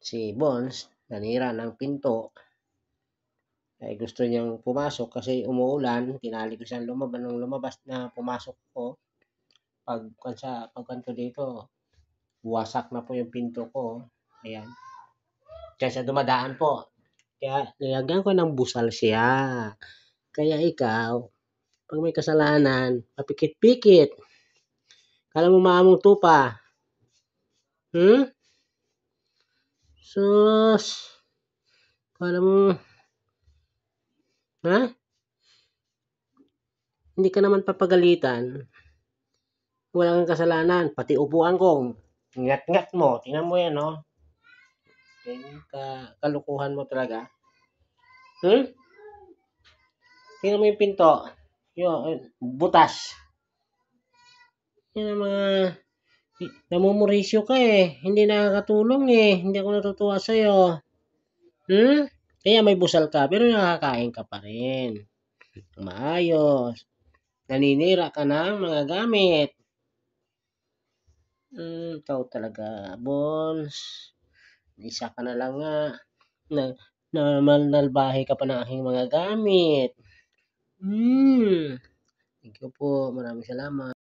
Si Bones, nanira ng pinto. Ay gusto niyang pumasok kasi umuulan. Tinali ko siyang lumabas na pumasok ko. Pagkanto dito, wasak na po yung pinto ko. Ayan. Kaya siya dumadaan po. Kaya nilagyan ko ng busal siya. Kaya ikaw, pag may kasalanan, papikit-pikit. Kala mo maamong tupa. Sus! Kala mo, ha? Hindi ka naman papagalitan. Wala kang kasalanan. Pati upuan ko, ngat-ngat mo. Tingnan mo yan, no? Kalukuhan mo talaga. Tingnan mo yung pinto. Butas. Yan ang mga... Namumorisyo ka eh. Hindi nakakatulong eh. Hindi ako natutuwa sa'yo. Kaya may busal ka, pero nakakain ka pa rin. Maayos. Naninira ka ng mga gamit. Ikaw talaga, Bones. Isa ka na lang nga. Nalbahe ka pa ng aking mga gamit. Thank you po. Maraming salamat.